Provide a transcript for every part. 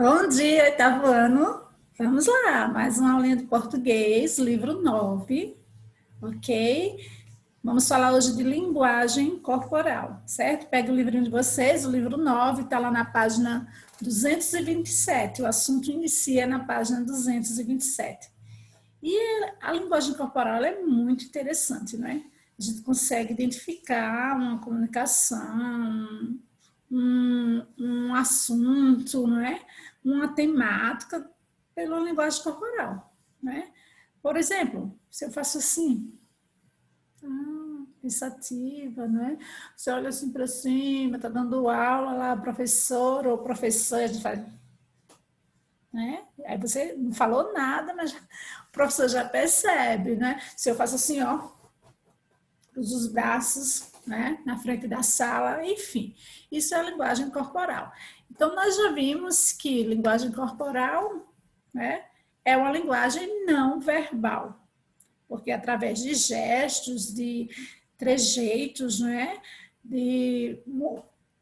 Bom dia, oitavo ano. Vamos lá, mais uma aulinha de português, livro 9, ok? Vamos falar hoje de linguagem corporal, certo? Pega o livrinho de vocês, o livro 9, está lá na página 227. O assunto inicia na página 227. E a linguagem corporal ela é muito interessante, né? A gente consegue identificar uma comunicação, um assunto, não é? Uma temática pela linguagem corporal, né? Por exemplo, se eu faço assim, pensativa, né? Você olha assim para cima, está dando aula lá, professor ou professora, a gente faz, né? Aí você não falou nada, mas o professor já percebe, né? Se eu faço assim, ó, cruzo os braços, né, na frente da sala, enfim, isso é a linguagem corporal. Então, nós já vimos que linguagem corporal, né, é uma linguagem não verbal, porque através de gestos, de trejeitos, né, de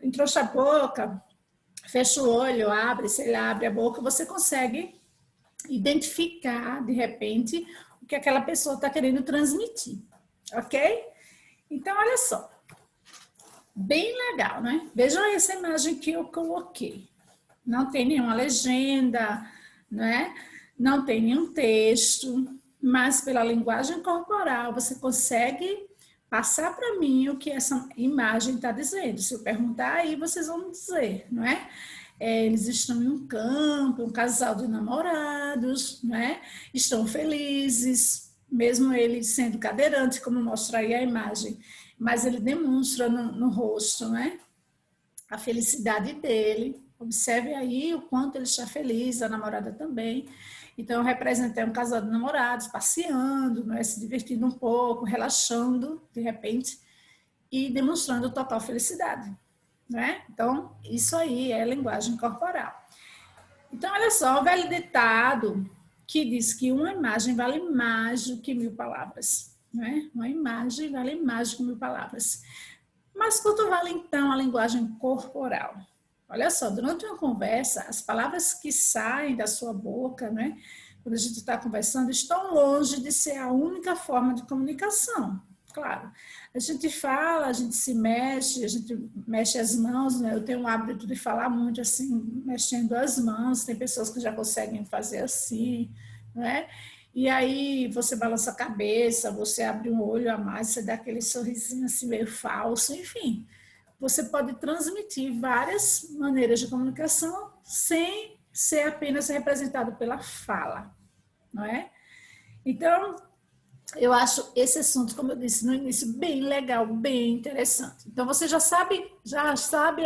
entrouxa a boca, fecha o olho, abre, se ele abre a boca, você consegue identificar, de repente, o que aquela pessoa está querendo transmitir, ok? Então, olha só, bem legal, né? Vejam essa imagem que eu coloquei. Não tem nenhuma legenda, né? Não tem nenhum texto, mas pela linguagem corporal você consegue passar para mim o que essa imagem está dizendo. Se eu perguntar, aí vocês vão dizer, não é? Eles estão em um campo, um casal de namorados, né? Estão felizes, mesmo ele sendo cadeirante, como mostra aí a imagem, mas ele demonstra no rosto, né? A felicidade dele. Observe aí o quanto ele está feliz, a namorada também. Então, eu representei um casal de namorados passeando, né? Se divertindo um pouco, relaxando, de repente, e demonstrando total felicidade. Né? Então, isso aí é linguagem corporal. Então, olha só, o velho ditado que diz que uma imagem vale mais do que 1000 palavras. Né? Uma imagem vale mais do que 1000 palavras. Mas quanto vale, então, a linguagem corporal? Olha só, durante uma conversa, as palavras que saem da sua boca, né, quando a gente está conversando, estão longe de ser a única forma de comunicação. Claro, a gente fala, a gente mexe as mãos, né? Eu tenho o hábito de falar muito assim, mexendo as mãos, tem pessoas que já conseguem fazer assim, né? E aí você balança a cabeça, você abre um olho a mais, você dá aquele sorrisinho assim meio falso, enfim. Você pode transmitir várias maneiras de comunicação sem ser apenas representado pela fala, não é? Então, eu acho esse assunto, como eu disse no início, bem legal, bem interessante. Então, você já sabe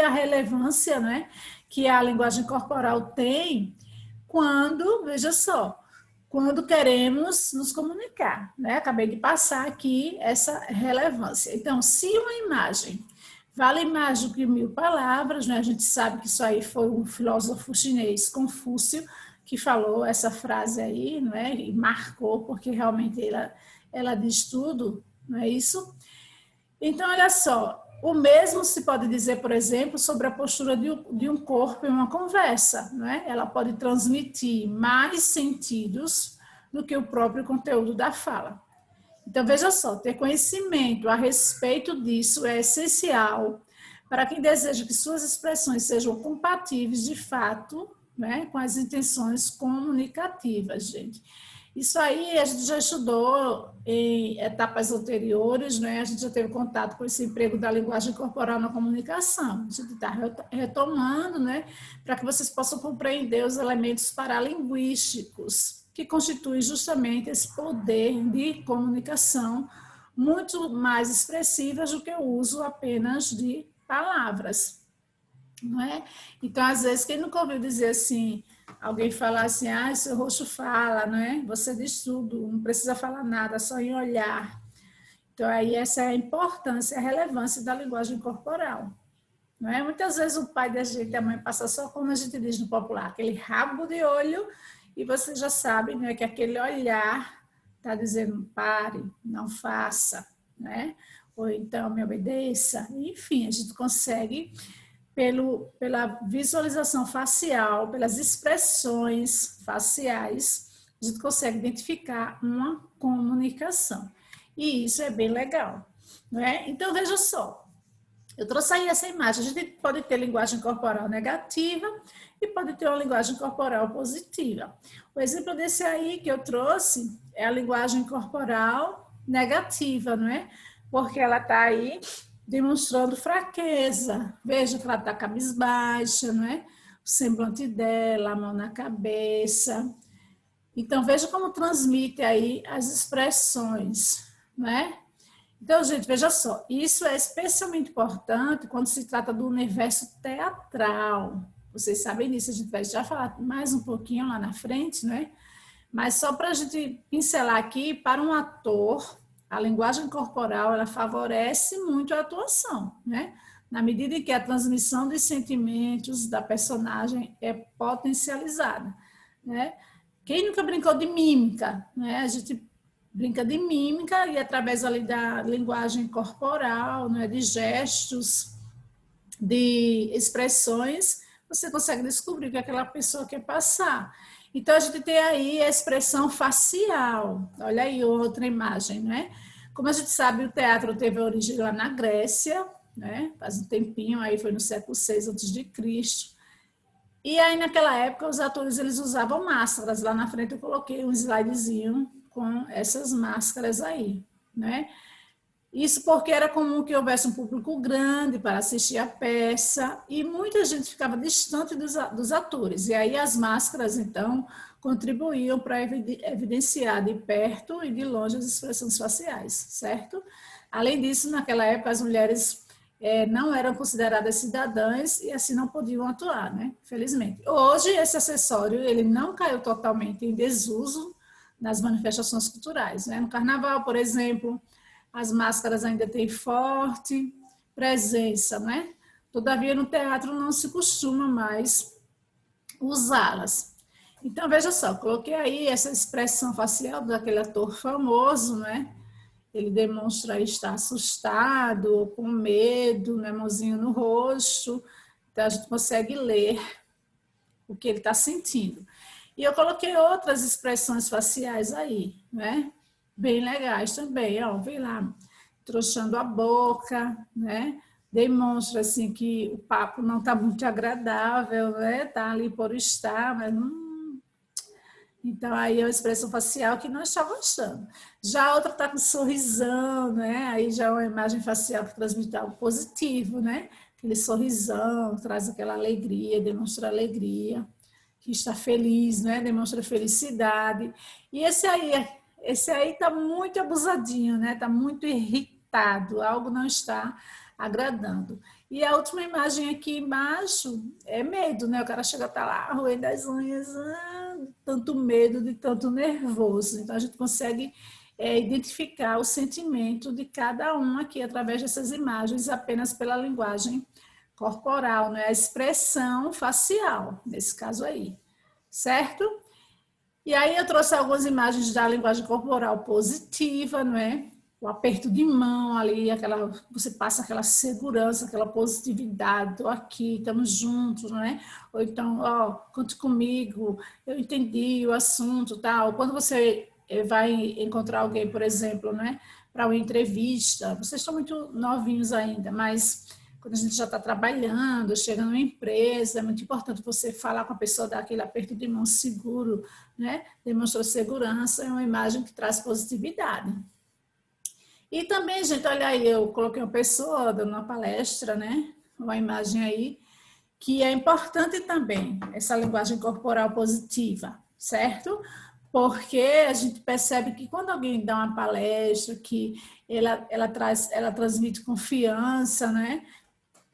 a relevância, né, que a linguagem corporal tem quando, veja só, quando queremos nos comunicar, né? Acabei de passar aqui essa relevância. Então, se uma imagem vale mais do que 1000 palavras, né? A gente sabe que isso aí foi um filósofo chinês, Confúcio, que falou essa frase aí, não é? E marcou, porque realmente ela diz tudo, não é isso? Então, olha só, o mesmo se pode dizer, por exemplo, sobre a postura de um corpo em uma conversa, não é? Ela pode transmitir mais sentidos do que o próprio conteúdo da fala. Então, veja só, ter conhecimento a respeito disso é essencial para quem deseja que suas expressões sejam compatíveis, de fato, né, com as intenções comunicativas, gente. Isso aí a gente já estudou em etapas anteriores, né? A gente já teve contato com esse emprego da linguagem corporal na comunicação. A gente está retomando, né? Para que vocês possam compreender os elementos paralinguísticos que constituem justamente esse poder de comunicação muito mais expressivas do que o uso apenas de palavras, não é? Então, às vezes, quem nunca ouviu dizer assim, alguém falar assim, seu rosto fala, não é? Você diz tudo, não precisa falar nada, só em olhar. Então, aí essa é a importância, a relevância da linguagem corporal. Não é? Muitas vezes o pai da gente, a mãe passa só, como a gente diz no popular, aquele rabo de olho, e você já sabe, né, que aquele olhar está dizendo pare, não faça, né? Ou então me obedeça. Enfim, a gente consegue pela visualização facial, pelas expressões faciais, a gente consegue identificar uma comunicação. E isso é bem legal, não é? Então, veja só, eu trouxe aí essa imagem. A gente pode ter linguagem corporal negativa e pode ter uma linguagem corporal positiva. O exemplo desse aí que eu trouxe é a linguagem corporal negativa, não é? Porque ela está aí demonstrando fraqueza. Veja que ela está cabisbaixa, não é? O semblante dela, a mão na cabeça. Então, veja como transmite aí as expressões, não é? Então, gente, veja só, isso é especialmente importante quando se trata do universo teatral. Vocês sabem disso, a gente vai já falar mais um pouquinho lá na frente, não é? Mas só para a gente pincelar aqui, para um ator, a linguagem corporal, ela favorece muito a atuação, né? Na medida em que a transmissão dos sentimentos da personagem é potencializada, né? Quem nunca brincou de mímica, né? A gente brinca de mímica e através ali da linguagem corporal, né, de gestos, de expressões, você consegue descobrir o que aquela pessoa quer passar. Então, a gente tem aí a expressão facial. Olha aí outra imagem, né? Como a gente sabe, o teatro teve origem lá na Grécia, né? Faz um tempinho, aí foi no século VI a.C. E aí, naquela época, os atores eles usavam máscaras. Lá na frente eu coloquei um slidezinho com essas máscaras aí, né? Isso porque era comum que houvesse um público grande para assistir a peça e muita gente ficava distante dos atores. E aí as máscaras, então, contribuíam para evidenciar de perto e de longe as expressões faciais, certo? Além disso, naquela época, as mulheres não eram consideradas cidadãs e assim não podiam atuar, né? Felizmente. Hoje, esse acessório ele não caiu totalmente em desuso nas manifestações culturais, né? No carnaval, por exemplo, as máscaras ainda têm forte presença, né? Todavia, no teatro não se costuma mais usá-las. Então, veja só, coloquei aí essa expressão facial daquele ator famoso, né? Ele demonstra estar assustado, com medo, né? Mãozinho no rosto. Então, a gente consegue ler o que ele está sentindo. E eu coloquei outras expressões faciais aí, né? Bem legais também, ó, vem lá, trouxando a boca, né? Demonstra assim que o papo não está muito agradável, né? Tá ali por estar, mas então aí é uma expressão facial que não está gostando. Já a outra está com um sorrisão, né? Aí já é uma imagem facial que transmite algo positivo, né? Aquele sorrisão, traz aquela alegria, demonstra alegria, que está feliz, né? Demonstra felicidade. E esse aí está muito abusadinho, né? Está muito irritado, algo não está agradando. E a última imagem aqui embaixo é medo, né? O cara chega a estar lá, roendo as unhas, tanto medo, de tanto nervoso. Então a gente consegue identificar o sentimento de cada um aqui através dessas imagens apenas pela linguagem corporal, né? A expressão facial, nesse caso aí, certo? E aí eu trouxe algumas imagens da linguagem corporal positiva, não é? O aperto de mão ali, você passa aquela segurança, aquela positividade, estou aqui, estamos juntos, não é? Ou então, ó, conte comigo, eu entendi o assunto, tal. Quando você vai encontrar alguém, por exemplo, né, para uma entrevista, vocês estão muito novinhos ainda, mas quando a gente já está trabalhando, chega numa empresa, é muito importante você falar com a pessoa, dar aquele aperto de mão seguro, né? Demonstra segurança, é uma imagem que traz positividade. E também, gente, olha aí, eu coloquei uma pessoa dando uma palestra, né? Uma imagem aí, que é importante também, essa linguagem corporal positiva, certo? Porque a gente percebe que quando alguém dá uma palestra, que ela transmite confiança, né?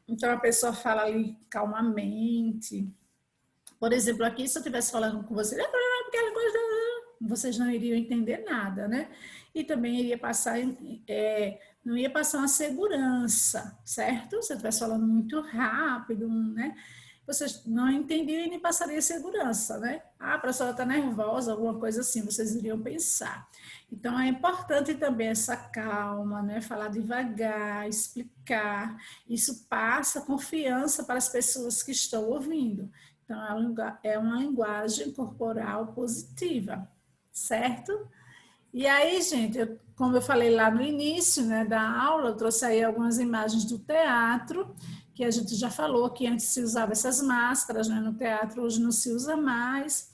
Então, a pessoa fala ali calmamente. Por exemplo, aqui, se eu estivesse falando com você, vocês não iriam entender nada, né? E também iria passar, não ia passar uma segurança, certo? Se eu estivesse falando muito rápido, né? vocês não entendiam e nem passaria segurança, né? Ah, a professora está nervosa, alguma coisa assim, vocês iriam pensar. Então, é importante também essa calma, né? Falar devagar, explicar. Isso passa confiança para as pessoas que estão ouvindo. Então, é uma linguagem corporal positiva, certo? E aí, gente, como eu falei lá no início, né, da aula, eu trouxe aí algumas imagens do teatro, que a gente já falou que antes se usava essas máscaras, né, no teatro, hoje não se usa mais,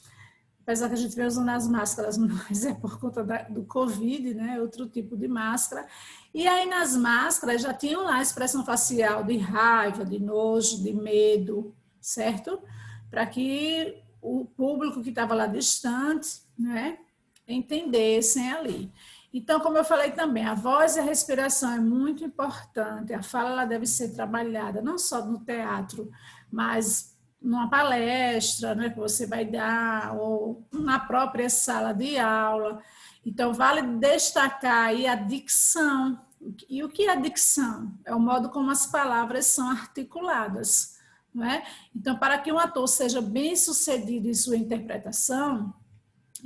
apesar que a gente vem usando as máscaras, mas é por conta do Covid, né, outro tipo de máscara. E aí nas máscaras já tinham lá a expressão facial de raiva, de nojo, de medo, certo? Para que o público que estava lá distante, né, entendessem ali. Então, como eu falei também, a voz e a respiração é muito importante. A fala ela deve ser trabalhada não só no teatro, mas numa palestra, né, que você vai dar, ou na própria sala de aula. Então, vale destacar aí a dicção. E o que é a dicção? É o modo como as palavras são articuladas, não é? Então, para que um ator seja bem sucedido em sua interpretação,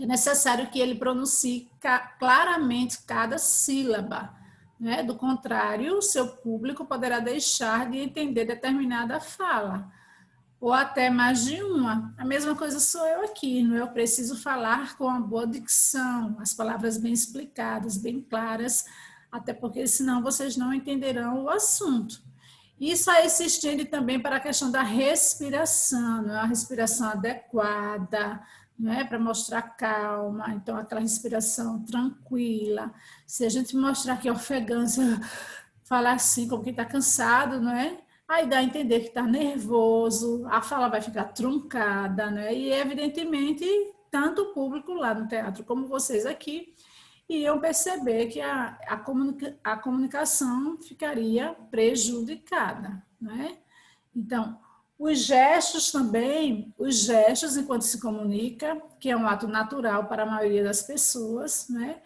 é necessário que ele pronuncie claramente cada sílaba, né? Do contrário, seu público poderá deixar de entender determinada fala, ou até mais de uma. A mesma coisa sou eu aqui, não é? Eu preciso falar com uma boa dicção, as palavras bem explicadas, bem claras, até porque senão vocês não entenderão o assunto. Isso aí se estende também para a questão da respiração, não é? A respiração adequada, não é? Para mostrar calma, então aquela respiração tranquila. Se a gente mostrar que é ofegância, falar assim como quem está cansado, não é? Aí dá a entender que está nervoso, a fala vai ficar truncada, né? E evidentemente, tanto o público lá no teatro como vocês aqui iriam perceber que a comunicação ficaria prejudicada, né? Então, os gestos também, os gestos enquanto se comunica, que é um ato natural para a maioria das pessoas, né?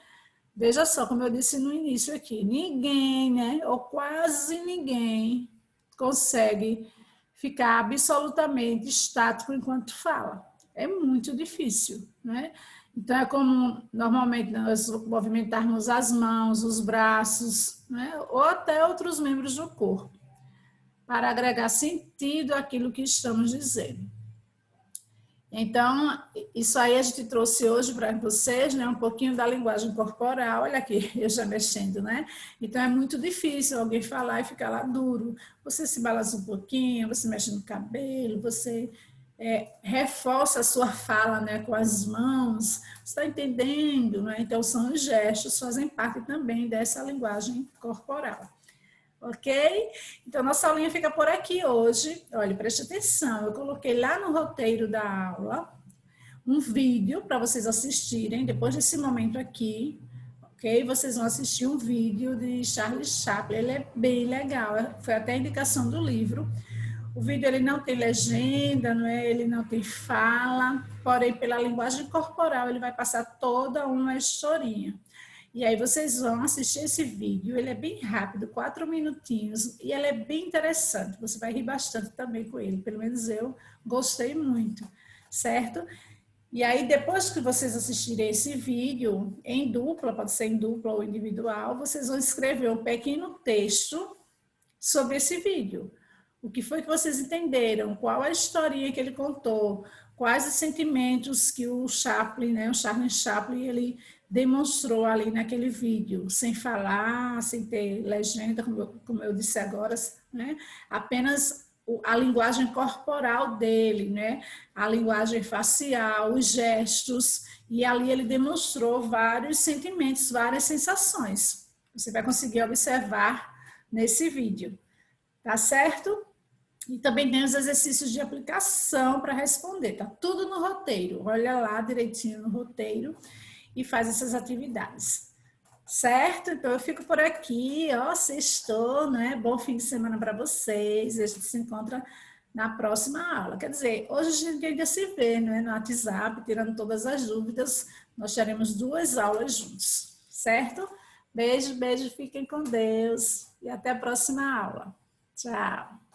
Veja só, como eu disse no início aqui, ninguém, né, ou quase ninguém consegue ficar absolutamente estático enquanto fala. É muito difícil, né? Então, é comum, normalmente, nós movimentarmos as mãos, os braços, né? Ou até outros membros do corpo, para agregar sentido àquilo que estamos dizendo. Então, isso aí a gente trouxe hoje para vocês, né? Um pouquinho da linguagem corporal. Olha aqui, eu já mexendo, né? Então, é muito difícil alguém falar e ficar lá duro. Você se balança um pouquinho, você mexe no cabelo, você reforça a sua fala, né, com as mãos. Você está entendendo, né? Então, são os gestos, fazem parte também dessa linguagem corporal. Ok? Então, nossa aulinha fica por aqui hoje. Olha, preste atenção, eu coloquei lá no roteiro da aula um vídeo para vocês assistirem, depois desse momento aqui, ok? Vocês vão assistir um vídeo de Charlie Chaplin, ele é bem legal, foi até a indicação do livro. O vídeo ele não tem legenda, não é? Ele não tem fala, porém, pela linguagem corporal, ele vai passar toda uma historinha. E aí vocês vão assistir esse vídeo, ele é bem rápido, 4 minutinhos, e ele é bem interessante, você vai rir bastante também com ele, pelo menos eu gostei muito, certo? E aí depois que vocês assistirem esse vídeo, em dupla, pode ser em dupla ou individual, vocês vão escrever um pequeno texto sobre esse vídeo. O que foi que vocês entenderam? Qual a historinha que ele contou? Quais os sentimentos que o Chaplin, né, o Charlie Chaplin, ele demonstrou ali naquele vídeo, sem falar, sem ter legenda, como eu disse agora, né? Apenas a linguagem corporal dele, né? A linguagem facial, os gestos, e ali ele demonstrou vários sentimentos, várias sensações. Você vai conseguir observar nesse vídeo, tá certo? E também tem os exercícios de aplicação para responder, tá tudo no roteiro. Olha lá direitinho no roteiro e faz essas atividades. Certo? Então eu fico por aqui, ó, sextou, né? Bom fim de semana para vocês. A gente se encontra na próxima aula. Quer dizer, hoje a gente ainda se vê, né, no WhatsApp, tirando todas as dúvidas. Nós teremos 2 aulas juntos, certo? Beijo, beijo, fiquem com Deus e até a próxima aula. Tchau.